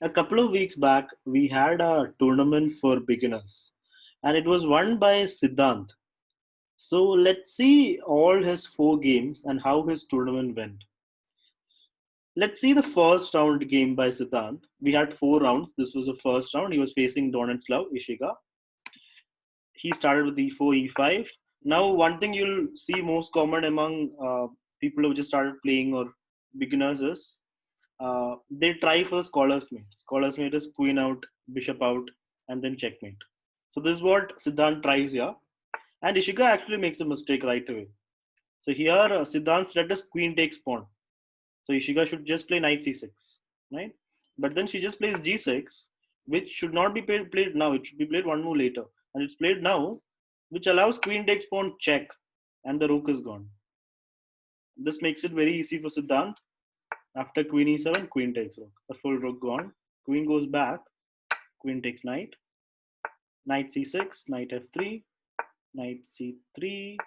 A couple of weeks back, we had a tournament for beginners, and it was won by Siddhant. So let's see all his four games and how his tournament went. Let's see the first round game by Siddhant. We had four rounds. This was the first round. He was facing Donetslav Ishiga. He started with e4, e5. Now, one thing you'll see most common among people who just started playing or beginners is they try for the scholar's mate. Scholar's mate is queen out, bishop out, and then checkmate. So this is what Siddhant tries here. And Ishika actually makes a mistake right away. So here Siddhant's threat is queen takes pawn. So Ishika should just play knight c6, right? But then she just plays g6, which should not be played now. It should be played one move later. And it's played now, which allows queen takes pawn check, and the rook is gone. This makes it very easy for Siddhant. After queen e7, queen takes rook. The full rook gone. Queen goes back. Queen takes knight. Knight c6, knight f3, knight c3,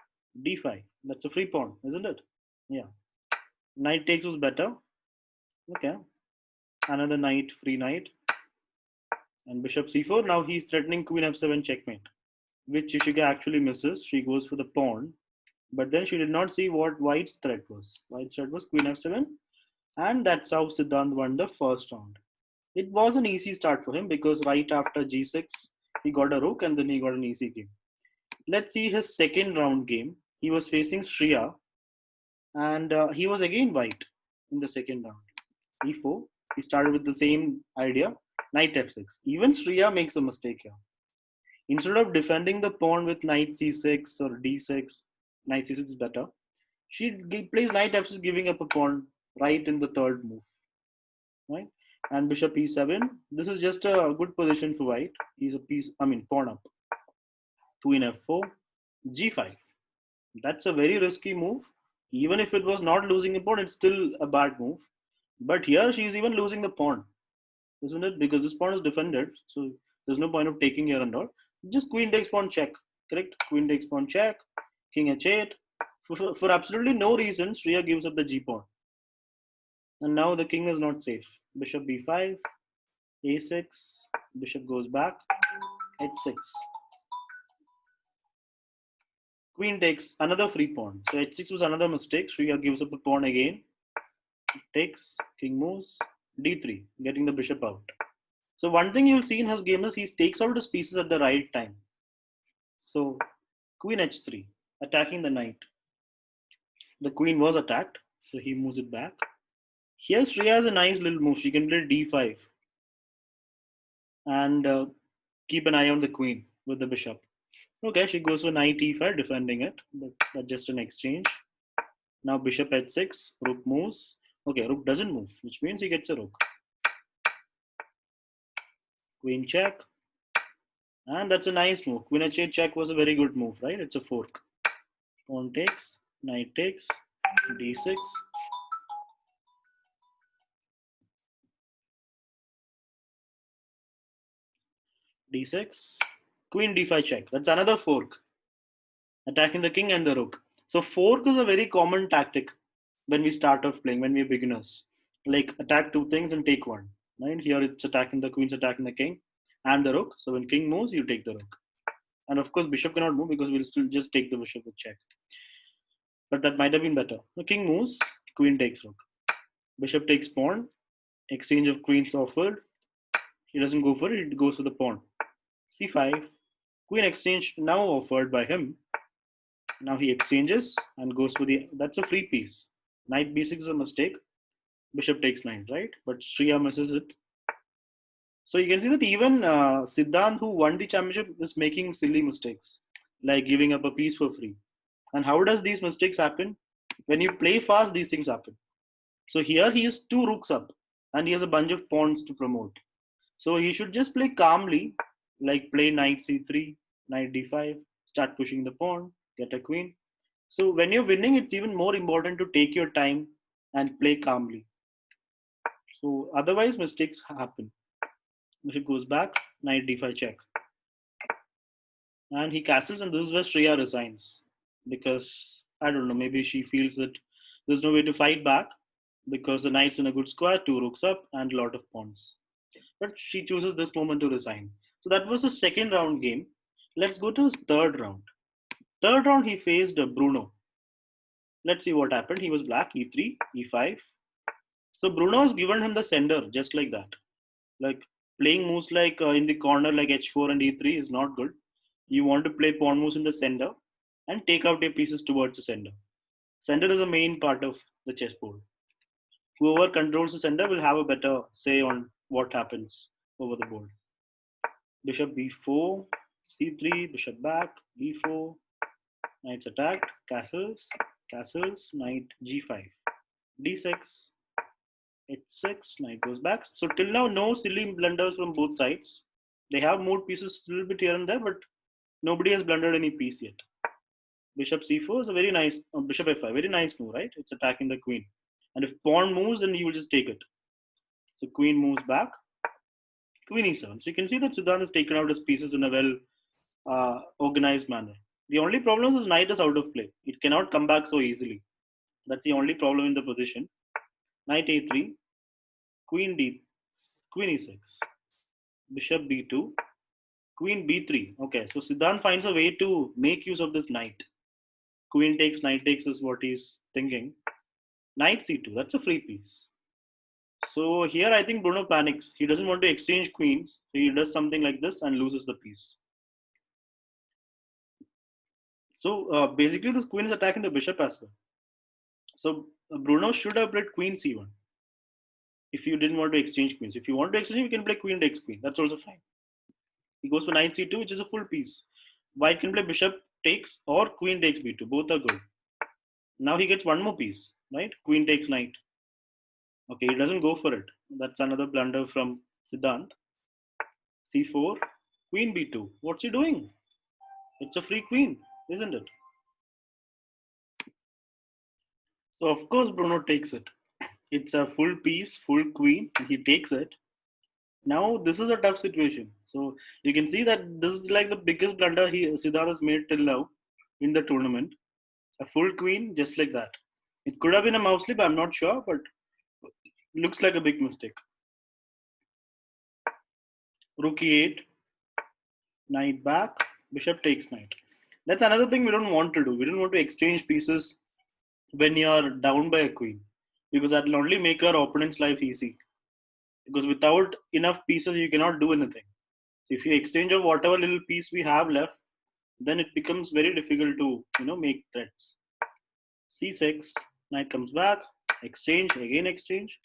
d5. That's a free pawn, isn't it? Yeah. Knight takes was better. Okay. Another knight, free knight. And bishop c4. Now he's threatening queen f7 checkmate, which Ishika actually misses. She goes for the pawn. But then she did not see what white's threat was. White's threat was queen f7. And that's how Siddhant won the first round. It was an easy start for him because right after g6, he got a rook and then he got an easy game. Let's see his second round game. He was facing Shriya and he was again white in the second round. e4. He started with the same idea, knight f6. Even Shriya makes a mistake here. Instead of defending the pawn with knight c6 or d6, knight c6 is better. She plays knight f6, giving up a pawn right in the third move, right? And bishop e7. This is just a good position for white. He's a piece, pawn up. Queen f4, g5. That's a very risky move. Even if it was not losing the pawn, it's still a bad move. But here she's even losing the pawn, isn't it? Because this pawn is defended, so there's no point of taking here and all. Just queen takes pawn check, correct? Queen takes pawn check, king h8. For absolutely no reason, Shriya gives up the g pawn. And now the king is not safe. Bishop b5, a6, bishop goes back, h6. Queen takes another free pawn. So h6 was another mistake. Shriya gives up a pawn again. Takes, king moves, d3, getting the bishop out. So one thing you'll see in his game is he takes out his pieces at the right time. So queen h3, attacking the knight. The queen was attacked, so he moves it back. Here Shriya has a nice little move. She can play d5 and keep an eye on the queen with the bishop. Okay, she goes for knight e5, defending it, but that's just an exchange. Now bishop h6, rook moves. Okay, rook doesn't move, which means he gets a rook. Queen check. And that's a nice move. Queen h8 check was a very good move, right? It's a fork. Pawn takes, knight takes, d6. d6. Queen d5 check. That's another fork. Attacking the king and the rook. So fork is a very common tactic when we start off playing, when we're beginners. Like attack two things and take one. Right? Here it's attacking the queen's attacking the king and the rook. So when king moves, you take the rook. And of course, bishop cannot move because we'll still just take the bishop with check. But that might have been better. The king moves, queen takes rook. Bishop takes pawn. Exchange of queens offered. He doesn't go for it, it goes for the pawn. c5. Queen exchange now offered by him. Now he exchanges and goes for the. That's a free piece. Knight b6 is a mistake. Bishop takes knight, right? But Shriya misses it. So you can see that even Siddhant, who won the championship, is making silly mistakes, like giving up a piece for free. And how does these mistakes happen? When you play fast, these things happen. So here he has two rooks up, and he has a bunch of pawns to promote. So he should just play calmly, like play knight c3, knight d5, start pushing the pawn, get a queen. So when you're winning, it's even more important to take your time and play calmly. So otherwise, mistakes happen. Bishop goes back, knight d5 check. And he castles, and this is where Shreya resigns. Because, I don't know, maybe she feels that there's no way to fight back because the knight's in a good square, two rooks up, and a lot of pawns. But she chooses this moment to resign. So that was the second round game. Let's go to his third round. Third round, he faced Bruno. Let's see what happened. He was black, e3, e5. So Bruno has given him the sender just like that. Like playing moves like in the corner like h4 and e3 is not good. You want to play pawn moves in the center and take out your pieces towards the center. Center is a main part of the chessboard. Whoever controls the center will have a better say on what happens over the board. Bishop b4, c3, bishop back, b4, knights attacked, castles, castles, knight g5, d6, h6, knight goes back. So till now, no silly blunders from both sides. They have moved pieces a little bit here and there, but nobody has blundered any piece yet. Bishop c4 is a very nice, bishop f5, very nice move, right? It's attacking the queen. And if pawn moves, then you will just take it. So queen moves back, queen e7. So you can see that Siddhant has taken out his pieces in a well organized manner. The only problem is knight is out of play. It cannot come back so easily. That's the only problem in the position. Knight a3, queen d, queen e6, bishop b2, queen b3. Okay, so Siddhant finds a way to make use of this knight. Queen takes, knight takes is what he's thinking. Knight c2, that's a free piece. So here I think Bruno panics. He doesn't want to exchange queens. So he does something like this and loses the piece. So basically this queen is attacking the bishop as well. So Bruno should have played queen c1 if you didn't want to exchange queens. If you want to exchange, you can play queen takes queen. That's also fine. He goes for knight c2, which is a full piece. White can play bishop takes or queen takes b2. Both are good. Now he gets one more piece, right? Queen takes knight. Okay, he doesn't go for it. That's another blunder from Siddhant. c4, queen b2. What's he doing? It's a free queen, isn't it? So of course Bruno takes it. It's a full piece, full queen. He takes it. Now this is a tough situation. So you can see that this is like the biggest blunder Siddhant has made till now in the tournament. A full queen, just like that. It could have been a mouse slip, I'm not sure, but looks like a big mistake. Rook e8, knight back, bishop takes knight. That's another thing we don't want to do. We don't want to exchange pieces when you're down by a queen, because that will only make our opponent's life easy. Because without enough pieces, you cannot do anything. If you exchange of whatever little piece we have left, then it becomes very difficult to make threats. c6, knight comes back, exchange, again exchange.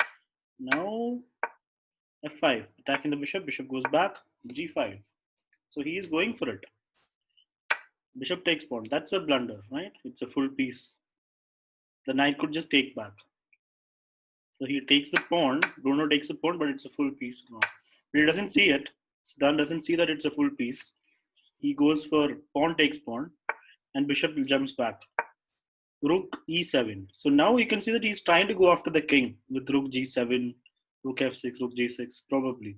Now f5, attacking the bishop, bishop goes back, g5. So he is going for it. Bishop takes pawn. That's a blunder, right? It's a full piece. The knight could just take back. So he takes the pawn. Bruno takes the pawn, but it's a full piece now. But he doesn't see it. Siddhant doesn't see that it's a full piece. He goes for pawn takes pawn, and bishop jumps back. Rook e7. So now you can see that he's trying to go after the king with rook g7, rook f6, rook g6, probably.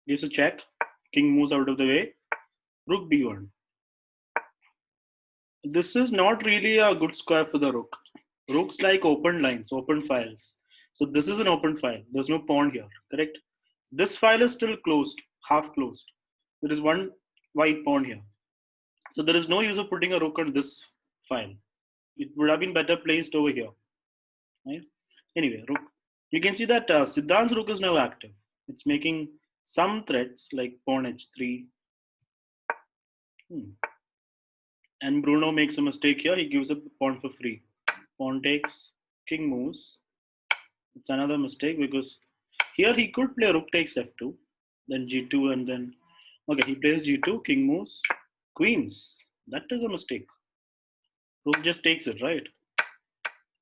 Gives a check. King moves out of the way. Rook b1. This is not really a good square for the rook. Rooks like open lines, open files. So this is an open file. There's no pawn here, correct? This file is still closed, half closed. There is one white pawn here. So there is no use of putting a rook on this file. It would have been better placed over here. Right? Anyway, rook. You can see that Siddhant's rook is now active. It's making some threats like pawn h3. And Bruno makes a mistake here. He gives up the pawn for free. Pawn takes, king moves. It's another mistake because here he could play rook takes f2, then g2, and then okay, he plays g2, king moves, queens. That is a mistake. Rook just takes it, right?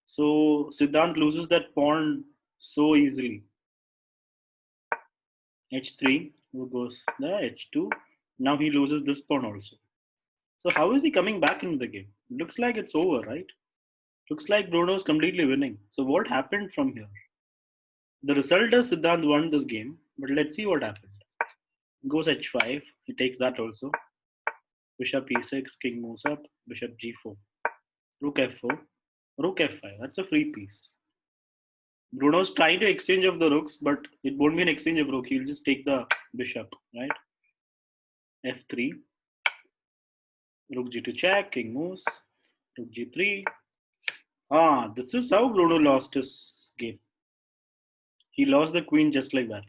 So Siddhant loses that pawn so easily. h3, rook goes there, h2. Now he loses this pawn also. So how is he coming back into the game? Looks like it's over, right? Looks like Bruno is completely winning. So what happened from here? The result is Siddhant won this game, but let's see what happened. Goes h5, he takes that also. Bishop e6, king moves up, bishop g4. Rook f4, rook f5, that's a free piece. Bruno's trying to exchange of the rooks, but it won't be an exchange of rook. He'll just take the bishop, right? F3, rook g2 check, king moves, rook g3. This is how Bruno lost his game. He lost the queen just like that.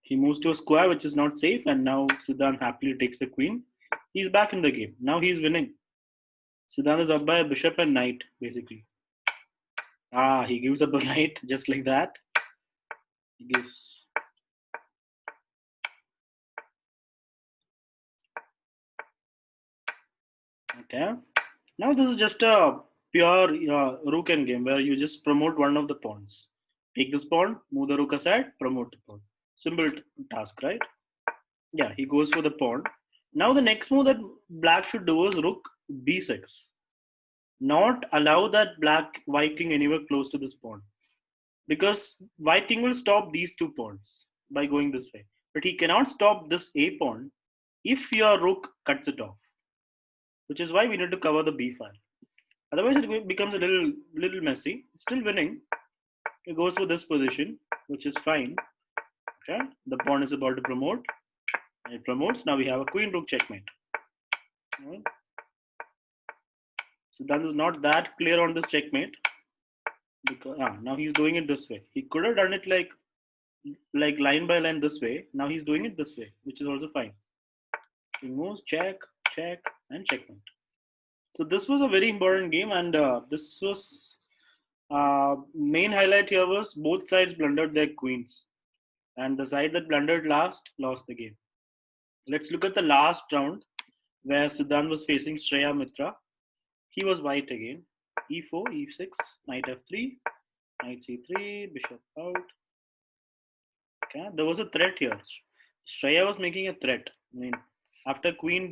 He moves to a square, which is not safe, and now Siddhant happily takes the queen. He's back in the game. Now he's winning. Siddhant is up by a bishop and knight, basically. He gives up a knight just like that. He gives. Okay. Now this is just a pure rook and game where you just promote one of the pawns. Take this pawn, move the rook aside, promote the pawn. Simple task, right? Yeah, he goes for the pawn. Now the next move that black should do is rook b6. Not allow that white king anywhere close to this pawn. Because white king will stop these two pawns by going this way. But he cannot stop this a pawn if your rook cuts it off. Which is why we need to cover the b file. Otherwise, it becomes a little messy. Still winning. He goes for this position, which is fine. Okay, the pawn is about to promote. It promotes. Now we have a queen rook checkmate. Right. So that is not that clear on this checkmate. Because now he's doing it this way. He could have done it like line by line this way. Now he's doing it this way, which is also fine. He moves, check, check, and checkmate. So this was a very important game, and this was main highlight here was both sides blundered their queens, and the side that blundered last lost the game. Let's look at the last round where Siddhant was facing Shreya Mitra. He was white again. E4, E6, knight F3, knight C3, bishop out. Okay, there was a threat here. Shreya was making a threat. I mean, after queen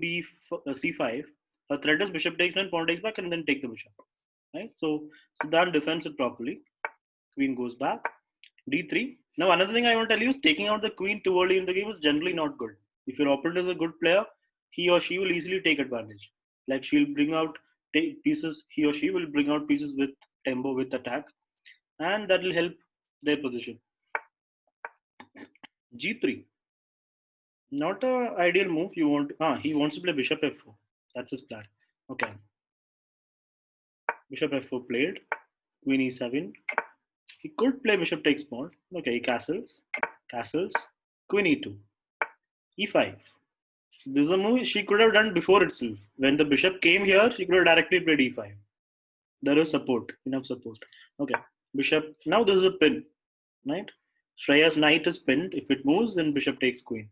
C5, her threat is bishop takes and pawn takes back, and then take the bishop. Right. So Siddhant defends it properly. Queen goes back. D3. Now another thing I want to tell you is taking out the queen too early in the game is generally not good. If your opponent is a good player, he or she will easily take advantage. Like she'll bring out pieces. He or she will bring out pieces with tempo, with attack, and that will help their position. G3. Not a ideal move. He wants to play bishop f4. That's his plan. Okay. Bishop f4 played. Queen e7. He could play bishop takes pawn. Okay, castles. Castles. Queen e2. e5. This is a move she could have done before itself. When the bishop came here, she could have directly played e5. There is support, enough support. Okay, bishop. Now this is a pin, right? Shreya's knight is pinned. If it moves, then bishop takes queen.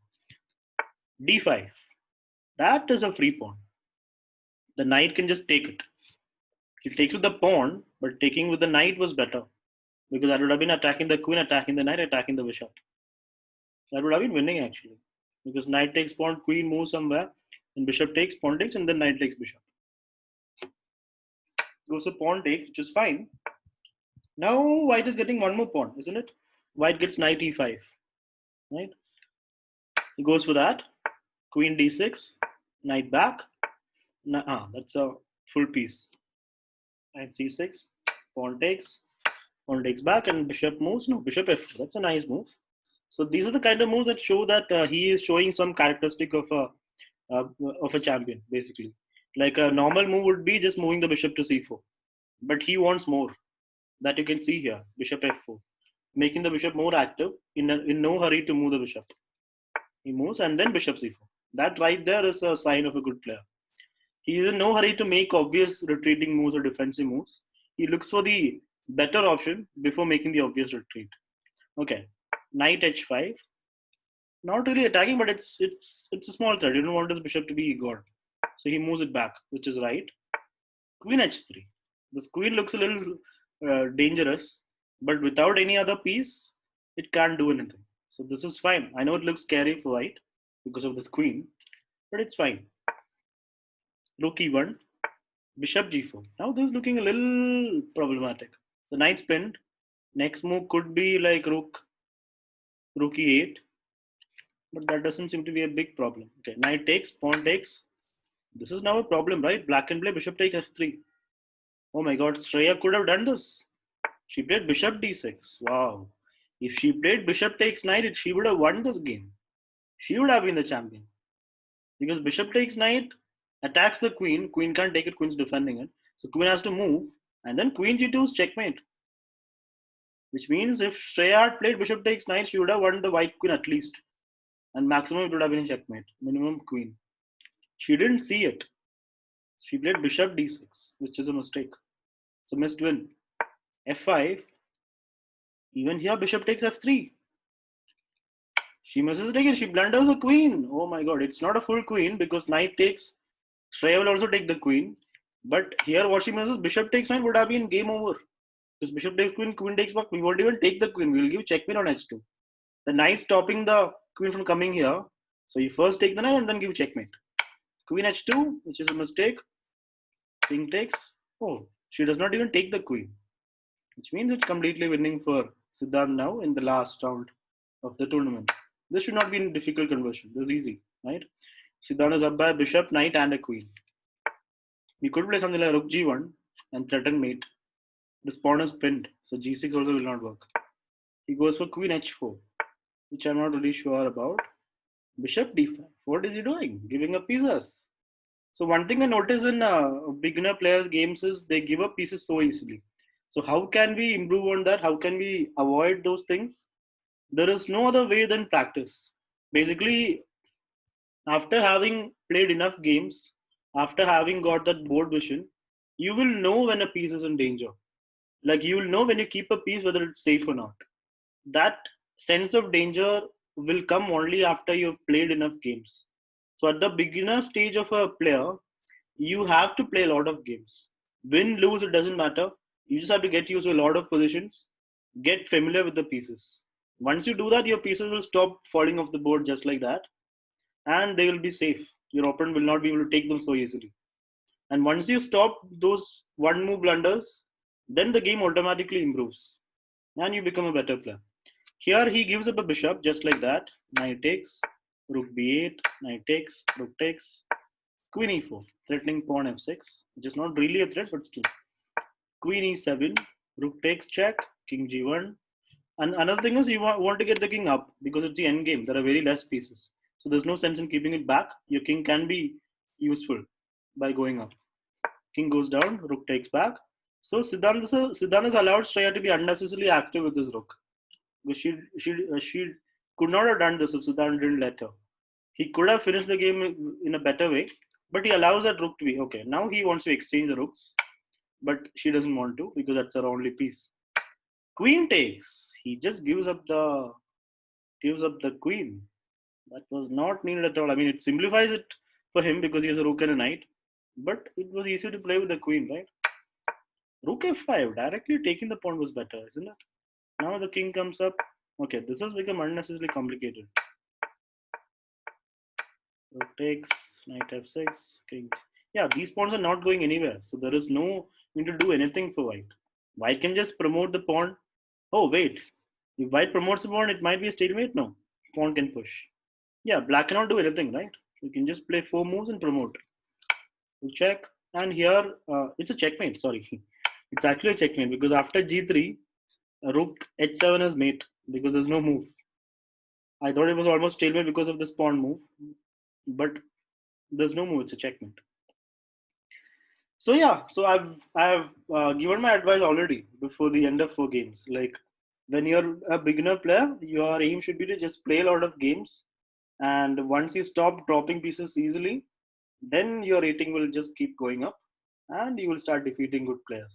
d5. That is a free pawn. The knight can just take it. He takes with the pawn, but taking with the knight was better. Because that would have been attacking the queen, attacking the knight, attacking the bishop. That would have been winning actually. Because knight takes pawn, queen moves somewhere, and bishop takes, pawn takes, and then knight takes bishop. Goes to pawn takes, which is fine. Now white is getting one more pawn, isn't it? White gets knight e5, right? He goes for that. Queen d6, knight back. That's a full piece. Knight c6, pawn takes back, and bishop moves. No, bishop f4. That's a nice move. So these are the kind of moves that show that he is showing some characteristic of a champion, basically. Like a normal move would be just moving the bishop to c4, but he wants more. That you can see here, bishop f4, making the bishop more active. In no hurry to move the bishop. He moves and then bishop c4. That right there is a sign of a good player. He is in no hurry to make obvious retreating moves or defensive moves. He looks for the better option before making the obvious retreat. Okay, knight h5. Not really attacking, but it's a small threat. You don't want this bishop to be gone. So he moves it back, which is right. Queen h3. This queen looks a little dangerous, but without any other piece, it can't do anything. So this is fine. I know it looks scary for white because of this queen, but it's fine. Rook e1, bishop g4. Now this is looking a little problematic. The knight's pinned. Next move could be like rook e8, but that doesn't seem to be a big problem. Okay, knight takes, pawn takes. This is now a problem, right? Black can play bishop takes f3. Oh my god, Shreya could have done this. She played bishop d6. Wow. If she played bishop takes knight, she would have won this game. She would have been the champion. Because bishop takes knight, attacks the queen. Queen can't take it, queen's defending it. So queen has to move. And then queen g2 is checkmate. Which means if Shreya had played bishop takes knight, she would have won the white queen at least. And maximum it would have been checkmate. Minimum queen. She didn't see it. She played bishop d6, which is a mistake. It's a missed win. f5. Even here, bishop takes f3. She misses it again. She blunders a queen. Oh my god. It's not a full queen because knight takes. Shreya will also take the queen. But here, what she misses, bishop takes knight would have been game over. Because bishop takes queen, queen takes back. We won't even take the queen. We will give checkmate on h2. The knight stopping the queen from coming here. So you first take the knight and then give checkmate. Queen h2, which is a mistake. King takes. Oh, she does not even take the queen. Which means it's completely winning for Siddhant now in the last round of the tournament. This should not be a difficult conversion. This is easy, right? Siddhant is up by a bishop, knight, and a queen. We could play something like rook g1 and threaten mate. This pawn is pinned, so g6 also will not work. He goes for queen h4, which I'm not really sure about. Bishop d5. What is he doing? Giving up pieces. So one thing I notice in beginner players' games is they give up pieces so easily. So how can we improve on that? How can we avoid those things? There is no other way than practice. Basically, after having played enough games, after having got that board vision, you will know when a piece is in danger. Like you will know when you keep a piece whether it's safe or not. That sense of danger will come only after you've played enough games. So at the beginner stage of a player, you have to play a lot of games. Win, lose, it doesn't matter. You just have to get used to a lot of positions, get familiar with the pieces. Once you do that, your pieces will stop falling off the board just like that, and they will be safe. Your opponent will not be able to take them so easily. And once you stop those one move blunders, then the game automatically improves and you become a better player. Here he gives up a bishop just like that. Knight takes, rook b8, knight takes, rook takes, queen e4, threatening pawn f6, which is not really a threat, but still. Queen e7, rook takes check, king g1. And another thing is you want to get the king up because it's the end game. There are very less pieces. So there's no sense in keeping it back. Your king can be useful by going up. King goes down, rook takes back. So Siddhant is allowed Shreya to be unnecessarily active with this rook. Because she could not have done this if Siddhant didn't let her. He could have finished the game in a better way, but he allows that rook to be okay. Now he wants to exchange the rooks, but she doesn't want to because that's her only piece. Queen takes. He just gives up the queen. That was not needed at all. I mean, it simplifies it for him because he has a rook and a knight, but it was easy to play with the queen, right? Rook f5, directly taking the pawn was better, isn't it? Now the king comes up. Okay, this has become unnecessarily complicated. Rook takes, knight f6, king. Yeah, these pawns are not going anywhere, so there is no need to do anything for white. White can just promote the pawn. Oh, wait. If white promotes the pawn, it might be a stalemate. No, pawn can push. Yeah, black cannot do anything, right? You can just play 4 moves and promote. You check, and here it's a checkmate. Sorry, it's actually a checkmate because after g3, rook h7 is mate because there's no move. I thought it was almost stalemate because of this pawn move, but there's no move. It's a checkmate. So yeah, so I've given my advice already before the end of 4 games. Like when you're a beginner player, your aim should be to just play a lot of games, and once you stop dropping pieces easily, then your rating will just keep going up, and you will start defeating good players.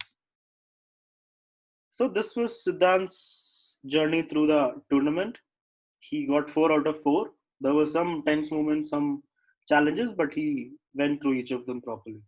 So this was Siddhant's journey through the tournament. He got 4 out of 4. There were some tense moments, some challenges, but he went through each of them properly.